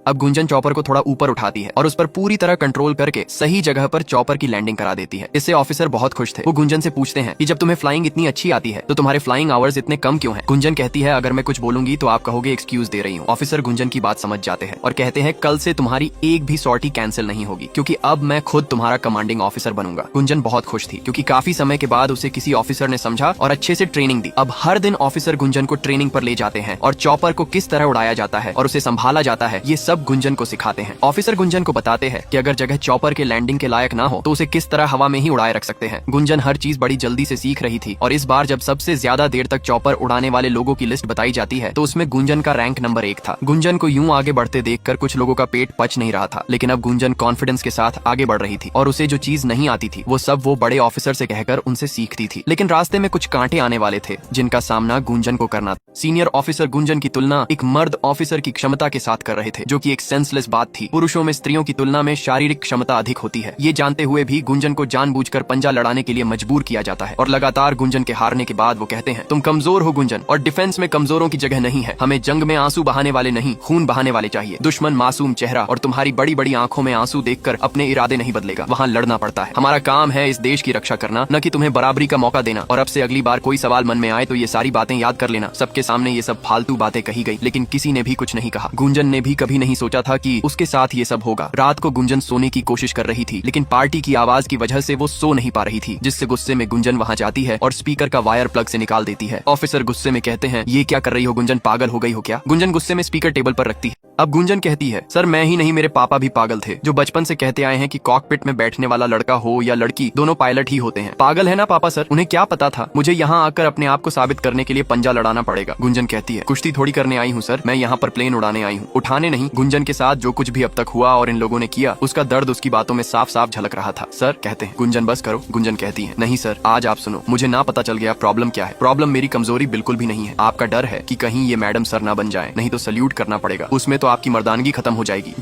अब गुंजन चॉपर को थोड़ा ऊपर उठाती है और उस पर पूरी तरह कंट्रोल करके सही जगह पर चॉपर की लैंडिंग करा देती है। इससे ऑफिसर बहुत खुश थे। वो गुंजन से पूछते हैं कि जब तुम्हें फ्लाइंग इतनी अच्छी आती है तो तुम्हारे फ्लाइंग आवर्स इतने कम क्यों हैं? गुंजन कहती है अगर मैं कुछ बोलूंगी तो आप कहोगे एक्सक्यूज दे रही हूँ। ऑफिसर गुंजन की बात समझ जाते हैं और कहते हैं कल से तुम्हारी एक भी सॉर्टी कैंसिल नहीं होगी क्योंकि अब मैं खुद तुम्हारा कमांडिंग ऑफिसर बनूंगा। गुंजन बहुत खुश थी क्योंकि काफी समय के बाद उसे किसी ऑफिसर ने समझा और अच्छे से ट्रेनिंग दी। अब हर दिन ऑफिसर गुंजन को ट्रेनिंग पर ले जाते हैं और चॉपर को किस तरह उड़ाया जाता है और उसे संभाला जाता है ये सब गुंजन को सिखाते हैं। ऑफिसर गुंजन को बताते हैं कि अगर जगह चॉपर के लैंडिंग के लायक ना हो तो उसे किस तरह हवा में ही उड़ाए रख सकते हैं। गुंजन हर चीज बड़ी जल्दी से सीख रही थी और इस बार जब सबसे ज्यादा देर तक चॉपर उड़ाने वाले लोगों की लिस्ट बताई जाती है तो उसमें गुंजन का रैंक नंबर 1 था। गुंजन को यूं आगे बढ़ते देखकर कुछ लोगों का पेट पच नहीं रहा था, लेकिन अब गुंजन कॉन्फिडेंस के साथ आगे बढ़ रही थी और उसे जो चीज नहीं आती थी वो सब वो बड़े ऑफिसर से कहकर उनसे सीखती थी। लेकिन रास्ते में कुछ कांटे आने वाले थे जिनका सामना गुंजन को करना था। सीनियर ऑफिसर गुंजन की तुलना एक मर्द ऑफिसर की क्षमता के साथ कर रहे थे, जो कि एक सेंसलेस बात थी। पुरुषों में स्त्रियों की तुलना में शारीरिक क्षमता अधिक होती है। ये जानते हुए भी गुंजन को जानबूझकर पंजा लड़ाने के लिए मजबूर किया जाता है और लगातार गुंजन के हारने के बाद वो कहते हैं तुम कमजोर हो गुंजन, और डिफेंस में कमजोरों की जगह नहीं है। हमें जंग में आंसू बहाने वाले नहीं, खून बहाने वाले चाहिए। दुश्मन मासूम चेहरा और तुम्हारी बड़ी बड़ी आंखों में आंसू देखकर अपने इरादे नहीं बदलेगा, वहाँ लड़ना पड़ता है। हमारा काम है इस देश की रक्षा करना, न कि तुम्हें बराबरी का मौका देना। और अब से अगली बार कोई सवाल मन में आए तो ये सारी बातें याद कर लेना। सबके सामने ये सब फालतू बातें कही गई, लेकिन किसी ने भी कुछ नहीं कहा। गुंजन ने भी कभी नहीं सोचा था कि उसके साथ ये सब होगा। रात को गुंजन सोने की कोशिश कर रही थी, लेकिन पार्टी की आवाज की वजह से वो सो नहीं पा रही थी, जिससे गुस्से में गुंजन वहाँ जाती है और स्पीकर का वायर प्लग से निकाल देती है। ऑफिसर गुस्से में कहते हैं ये क्या कर रही हो गुंजन, पागल हो गई हो क्या? गुंजन गुस्से में स्पीकर टेबल पर रखती है। अब गुंजन कहती है सर मैं ही नहीं मेरे पापा भी पागल थे, जो बचपन से कहते आए हैं कि कॉकपिट में बैठने वाला लड़का हो या लड़की दोनों पायलट ही होते हैं। पागल है ना पापा सर, उन्हें क्या पता था मुझे यहाँ आकर अपने आप को साबित करने के लिए पंजा लड़ाना पड़ेगा। गुंजन कहती है कुश्ती थोड़ी करने आई हूँ सर, मैं यहाँ पर प्लेन उड़ाने आई हूँ, उठाने नहीं। गुंजन के साथ जो कुछ भी अब तक हुआ और इन लोगों ने किया उसका दर्द उसकी बातों में साफ साफ झलक रहा था। सर कहते हैं गुंजन बस करो। गुंजन कहती है नहीं सर आज आप सुनो, मुझे ना पता चल गया प्रॉब्लम क्या है। प्रॉब्लम मेरी कमजोरी बिल्कुल भी नहीं है, आपका डर है कि कहीं ये मैडम सर ना बन जाए, नहीं तो सल्यूट करना पड़ेगा, उसमें तो आपकी मर्दानगी खत्म हो जाएगी।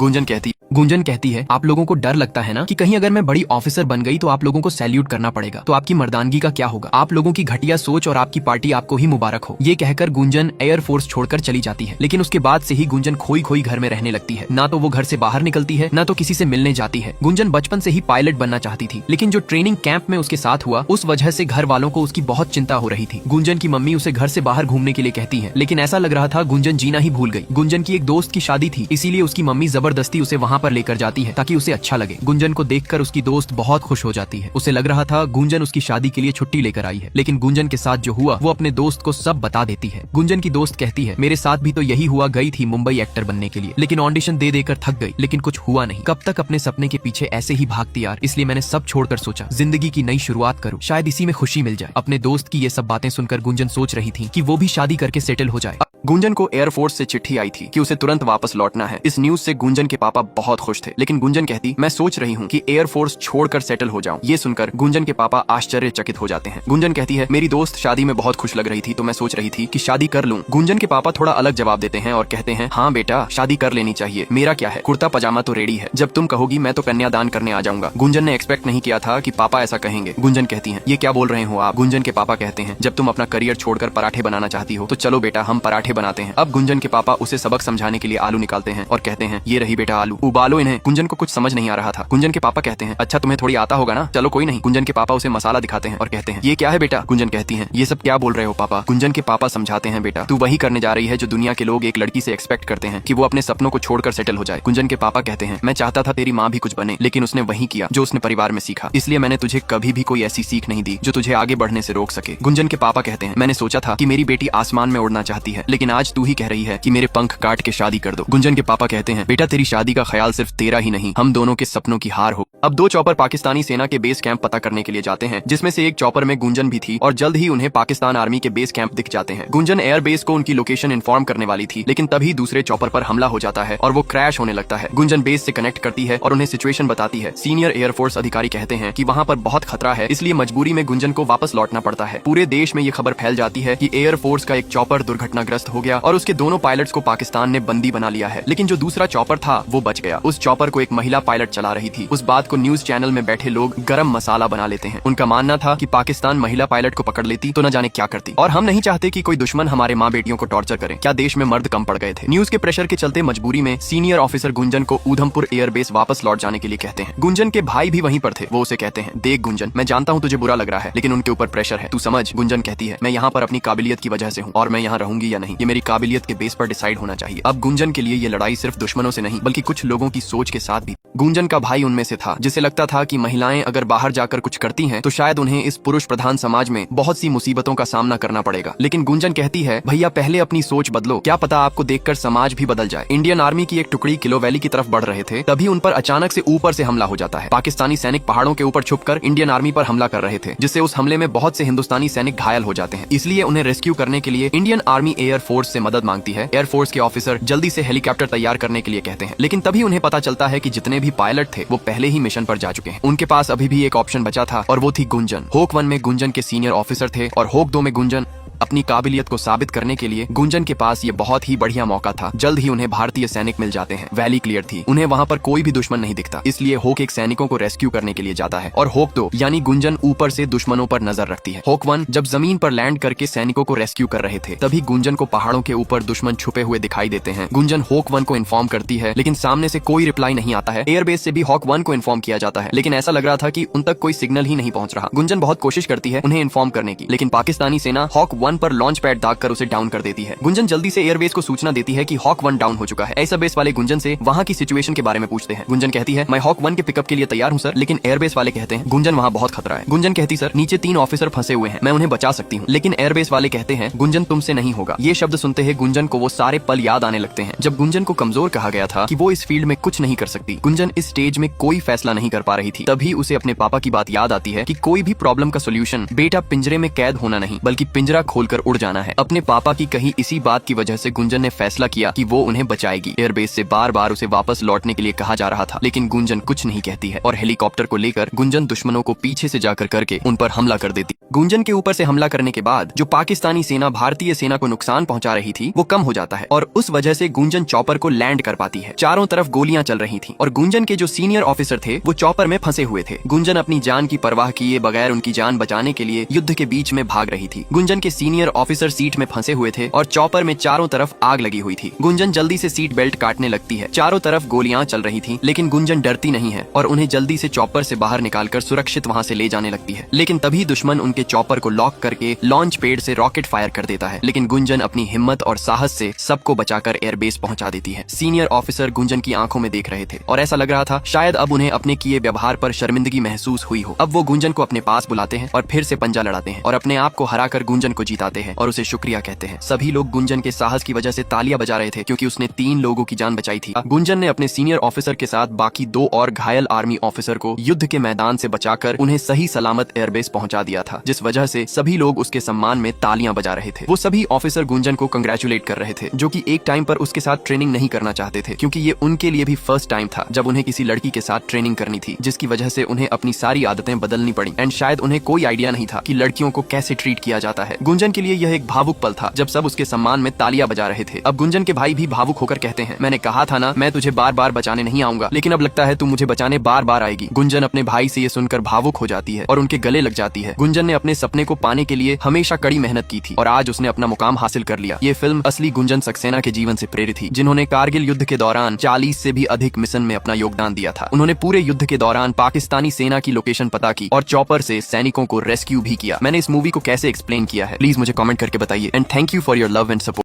गुंजन कहती है आप लोगों को डर लगता है ना कि कहीं अगर मैं बड़ी ऑफिसर बन गई तो आप लोगों को सैल्यूट करना पड़ेगा, तो आपकी मर्दानगी का क्या होगा? आप लोगों की घटिया सोच और आपकी पार्टी आपको ही मुबारक हो। ये कहकर गुंजन एयरफोर्स छोड़कर चली जाती है, लेकिन उसके बाद से ही गुंजन खोई खोई घर में रहने लगती है। ना तो वो घर से बाहर निकलती है, ना तो किसी से मिलने जाती है। गुंजन बचपन से ही पायलट बनना चाहती थी, लेकिन जो ट्रेनिंग कैंप में उसके साथ हुआ उस वजह से घर वालों को उसकी बहुत चिंता हो रही थी। गुंजन की मम्मी उसे घर से बाहर घूमने के लिए कहती है, लेकिन ऐसा लग रहा था गुंजन जीना ही भूल गई। गुंजन की एक दोस्त की शादी थी, इसीलिए उसकी मम्मी जबरदस्ती उसे वहाँ पर लेकर जाती है ताकि उसे अच्छा लगे। गुंजन को देखकर उसकी दोस्त बहुत खुश हो जाती है। उसे लग रहा था गुंजन उसकी शादी के लिए छुट्टी लेकर आई है, लेकिन गुंजन के साथ जो हुआ वो अपने दोस्त को सब बता देती है। गुंजन की दोस्त कहती है मेरे साथ भी तो यही हुआ, गई थी मुंबई एक्टर बनने के लिए, लेकिन ऑडिशन दे देकर थक गई, लेकिन कुछ हुआ नहीं। कब तक अपने सपने के पीछे ऐसे ही भागती यार, इसलिए मैंने सब छोड़कर सोचा जिंदगी की नई शुरुआत करूं, शायद इसी में खुशी मिल जाए। अपने दोस्त की ये सब बातें सुनकर गुंजन सोच रही थी कि वो भी शादी करके सेटल हो जाए। गुंजन को एयरफोर्स से चिट्ठी आई थी कि उसे तुरंत वापस लौटना है। इस न्यूज से गुंजन के पापा बहुत खुश थे, लेकिन गुंजन कहती मैं सोच रही हूँ कि एयरफोर्स छोड़कर सेटल हो जाऊं। ये सुनकर गुंजन के पापा आश्चर्यचकित हो जाते हैं। गुंजन कहती है मेरी दोस्त शादी में बहुत खुश लग रही थी तो मैं सोच रही थी कि शादी कर लूं। गुंजन के पापा थोड़ा अलग जवाब देते हैं और कहते हैं हाँ बेटा शादी कर लेनी चाहिए, मेरा क्या है, कुर्ता पजामा तो रेडी है, जब तुम कहोगी मैं तो कन्यादान करने आ जाऊंगा। गुंजन ने एक्सपेक्ट नहीं किया था कि पापा ऐसा कहेंगे। गुंजन कहती है ये क्या बोल रहे हो आप? गुंजन के पापा कहते हैं जब तुम अपना करियर छोड़कर पराठे बनाना चाहती हो तो चलो बेटा हम पराठे बनाते हैं। अब गुंजन के पापा उसे सबक समझाने के लिए आलू निकालते हैं और कहते हैं ये रही बेटा आलू, उबालो इन्हें। गुंजन को कुछ समझ नहीं आ रहा था। गुंजन के पापा कहते हैं अच्छा तुम्हें थोड़ी आता होगा ना, चलो कोई नहीं। गुंजन के पापा उसे मसाला दिखाते हैं और कहते हैं ये क्या है बेटा? गुंजन कहती है ये सब क्या बोल रहे हो पापा? गुंजन के पापा समझाते हैं बेटा तू वही करने जा रही है जो दुनिया के लोग एक लड़की से एक्सपेक्ट करते हैं कि वो अपने सपनों को छोड़कर सेटल हो जाए। गुंजन के पापा कहते हैं मैं चाहता था तेरी माँ भी कुछ बने, लेकिन उसने वही किया जो उसने परिवार में सीखा, इसलिए मैंने तुझे कभी भी कोई ऐसी सीख नहीं दी जो तुझे आगे बढ़ने से रोक सके। गुंजन के पापा कहते हैं मैंने सोचा था कि मेरी बेटी आसमान में उड़ना चाहती है, लेकिन आज तू ही कह रही है कि मेरे पंख काट के शादी कर दो। गुंजन के पापा कहते हैं बेटा तेरी शादी का ख्याल सिर्फ तेरा ही नहीं, हम दोनों के सपनों की हार हो। अब दो चॉपर पाकिस्तानी सेना के बेस कैंप पता करने के लिए जाते हैं, जिसमें से एक चॉपर में गुंजन भी थी और जल्द ही उन्हें पाकिस्तान आर्मी के बेस कैंप दिख जाते हैं। गुंजन एयर बेस को उनकी लोकेशन इन्फॉर्म करने वाली थी, लेकिन तभी दूसरे चॉपर पर हमला हो जाता है और वो क्रैश होने लगता है। गुंजन बेस से कनेक्ट करती है और उन्हें सिचुएशन बताती है। सीनियर एयरफोर्स अधिकारी कहते हैं कि वहाँ पर बहुत खतरा है, इसलिए मजबूरी में गुंजन को वापस लौटना पड़ता है। पूरे देश में ये खबर फैल जाती है कि एयरफोर्स का एक चॉपर दुर्घटनाग्रस्त हो गया और उसके दोनों पायलट्स को पाकिस्तान ने बंदी बना लिया है, लेकिन जो दूसरा चॉपर था वो बच गया। उस चॉपर को एक महिला पायलट चला रही थी। उस बात को न्यूज चैनल में बैठे लोग गरम मसाला बना लेते हैं। उनका मानना था कि पाकिस्तान महिला पायलट को पकड़ लेती तो न जाने क्या करती, और हम नहीं चाहते कि कोई दुश्मन हमारे माँ बेटियों को टॉर्चर करे। क्या देश में मर्द कम पड़ गए थे? न्यूज के प्रेशर के चलते मजबूरी में सीनियर ऑफिसर गुंजन को ऊधमपुर एयरबेस वापस लौट जाने के लिए कहते हैं। गुंजन के भाई भी वहीं पर थे। वो उसे कहते हैं, देख गुंजन, मैं जानता हूँ तुझे बुरा लग रहा है, लेकिन उनके ऊपर प्रेशर है, तू समझ। गुंजन कहती है, मैं यहाँ पर अपनी काबिलियत की वजह से हूँ और मैं यहाँ रहूंगी या नहीं ये मेरी काबिलियत के बेस पर डिसाइड होना चाहिए। अब गुंजन के लिए ये लड़ाई सिर्फ दुश्मनों से नहीं बल्कि कुछ लोगों की सोच के साथ भी। गुंजन का भाई उनमें से था जिसे लगता था कि महिलाएं अगर बाहर जाकर कुछ करती हैं तो शायद उन्हें इस पुरुष प्रधान समाज में बहुत सी मुसीबतों का सामना करना पड़ेगा। लेकिन गुंजन कहती है, भैया पहले अपनी सोच बदलो, क्या पता आपको देखकर समाज भी बदल जाए। इंडियन आर्मी की एक टुकड़ी किलो वैली की तरफ बढ़ रहे थे, तभी उन पर अचानक से ऊपर से हमला हो जाता है। पाकिस्तानी सैनिक पहाड़ों के ऊपर छुपकर इंडियन आर्मी पर हमला कर रहे थे, जिससे उस हमले में बहुत से हिंदुस्तानी सैनिक घायल हो जाते हैं। इसलिए उन्हें रेस्क्यू करने के लिए इंडियन आर्मी एयर फोर्स से मदद मांगती है। एयर फोर्स के ऑफिसर जल्दी से हेलीकॉप्टर तैयार करने के लिए कहते हैं, लेकिन तभी उन्हें पता चलता है कि जितने भी पायलट थे वो पहले ही मिशन पर जा चुके हैं। उनके पास अभी भी एक ऑप्शन बचा था और वो थी गुंजन। होक 1 में गुंजन के सीनियर ऑफिसर थे और होक 2 में गुंजन। अपनी काबिलियत को साबित करने के लिए गुंजन के पास ये बहुत ही बढ़िया मौका था। जल्द ही उन्हें भारतीय सैनिक मिल जाते हैं। वैली क्लियर थी, उन्हें वहाँ पर कोई भी दुश्मन नहीं दिखता, इसलिए होक एक सैनिकों को रेस्क्यू करने के लिए जाता है और होक 2 यानी गुंजन ऊपर से दुश्मनों पर नजर रखती है। होक 1 जब जमीन पर लैंड करके सैनिकों को रेस्क्यू कर रहे थे, तभी गुंजन को पहाड़ों के ऊपर दुश्मन छुपे हुए दिखाई देते हैं। गुंजन होक 1 को इन्फॉर्म करती है, लेकिन सामने से कोई रिप्लाई नहीं आता है। एयरबेस से भी होक 1 को इन्फॉर्म किया जाता है, लेकिन ऐसा लग रहा था कि उन तक कोई सिग्नल ही नहीं पहुंच रहा। गुंजन बहुत कोशिश करती है उन्हें इन्फॉर्म करने की, लेकिन पाकिस्तानी सेना होक 1 पर लॉन्च पैड कर उसे डाउन कर देती है। गुंजन जल्दी से एयरबेस को सूचना देती है कि हॉक 1 डाउन हो चुका है। एयरबेस वाले गुंजन से वहाँ की सिचुएशन के बारे में पूछते हैं। गुंजन कहती है, मैं हॉक 1 के पिकअप के लिए तैयार हूँ सर, लेकिन एयरबेस वाले कहते हैं, गुंजन वहाँ बहुत खतरा है। गुंजन कहती, सर नीचे 3 ऑफिसर फंसे हुए हैं, मैं उन्हें बचा सकती हूँ। लेकिन एयरबेस वाले कहते हैं, गुंजन तुमसे नहीं होगा। ये शब्द सुनते ही गुंजन को वो सारे पल याद आने लगते हैं जब गुंजन को कमजोर कहा गया था कि वो इस फील्ड में कुछ नहीं कर सकती। गुंजन इस स्टेज में कोई फैसला नहीं कर पा रही थी। तभी उसे अपने पापा की बात याद आती है कि कोई भी प्रॉब्लम का सोल्यूशन बेटा पिंजरे में कैद होना नहीं बल्कि पिंजरा खोलकर उड़ जाना है। अपने पापा की कही इसी बात की वजह से गुंजन ने फैसला किया कि वो उन्हें बचाएगी। एयरबेस से बार बार उसे वापस लौटने के लिए कहा जा रहा था, लेकिन गुंजन कुछ नहीं कहती है और हेलीकॉप्टर को लेकर गुंजन दुश्मनों को पीछे से जाकर करके उन पर हमला कर देती। गुंजन के ऊपर से हमला करने के बाद जो पाकिस्तानी सेना भारतीय सेना को नुकसान पहुंचा रही थी वो कम हो जाता है और उस वजह से गुंजन चॉपर को लैंड कर पाती है। चारों तरफ गोलियां चल रही थी और गुंजन के जो सीनियर ऑफिसर थे वो चॉपर में फंसे हुए थे। गुंजन अपनी जान की परवाह किए बगैर उनकी जान बचाने के लिए युद्ध के बीच में भाग रही थी। गुंजन के सीनियर ऑफिसर सीट में फंसे हुए थे और चॉपर में चारों तरफ आग लगी हुई थी। गुंजन जल्दी से सीट बेल्ट काटने लगती है। चारों तरफ गोलियां चल रही थी, लेकिन गुंजन डरती नहीं है और उन्हें जल्दी से चॉपर से बाहर निकालकर सुरक्षित वहां से ले जाने लगती है। लेकिन तभी दुश्मन उनके चॉपर को लॉक करके लॉन्च पैड से रॉकेट फायर कर देता है, लेकिन गुंजन अपनी हिम्मत और साहस से सबको बचाकर एयरबेस पहुंचा देती है। सीनियर ऑफिसर गुंजन की आंखों में देख रहे थे और ऐसा लग रहा था शायद अब उन्हें अपने किए व्यवहार पर शर्मिंदगी महसूस हुई हो। अब वो गुंजन को अपने पास बुलाते हैं और फिर से पंजा लड़ाते हैं और अपने आप को हराकर गुंजन को जीताते हैं और उसे शुक्रिया कहते हैं। सभी लोग गुंजन के साहस की वजह से तालियां बजा रहे थे क्योंकि उसने 3 लोगों की जान बचाई थी। गुंजन ने अपने सीनियर ऑफिसर के साथ बाकी 2 और घायल आर्मी ऑफिसर को युद्ध के मैदान से बचाकर उन्हें सही सलामत एयरबेस पहुंचा दिया था, जिस वजह से सभी लोग उसके सम्मान में तालियां बजा रहे थे। वो सभी ऑफिसर गुंजन को कंग्रेचुलेट कर रहे थे, जो कि एक टाइम पर उसके साथ ट्रेनिंग नहीं करना चाहते थे क्योंकि ये उनके लिए भी फर्स्ट टाइम था जब उन्हें किसी लड़की के साथ ट्रेनिंग करनी थी, जिसकी वजह से उन्हें अपनी सारी आदतें बदलनी पड़ी एंड शायद उन्हें कोई आइडिया नहीं था कि लड़कियों को कैसे ट्रीट किया जाता है। गुंजन के लिए यह एक भावुक पल था जब सब उसके सम्मान में तालियां बजा रहे थे। अब गुंजन के भाई भी भावुक होकर कहते हैं, मैंने कहा था ना मैं तुझे बार बार बचाने नहीं आऊंगा, लेकिन अब लगता है तू मुझे बचाने बार बार आएगी। गुंजन अपने भाई से ये सुनकर भावुक हो जाती है और उनके गले लग जाती है। गुंजन ने अपने सपने को पाने के लिए हमेशा कड़ी मेहनत की थी और आज उसने अपना मुकाम हासिल कर लिया। ये फिल्म असली गुंजन सक्सेना के जीवन से प्रेरित थी, जिन्होंने कारगिल युद्ध के दौरान 40 से भी अधिक मिशन में अपना योगदान दिया था। उन्होंने पूरे युद्ध के दौरान पाकिस्तानी सेना की लोकेशन पता की और चॉपर से सैनिकों को रेस्क्यू भी किया। मैंने इस मूवी को कैसे एक्सप्लेन किया है प्लीज मुझे कमेंट करके बताइए and thank you for your love and support.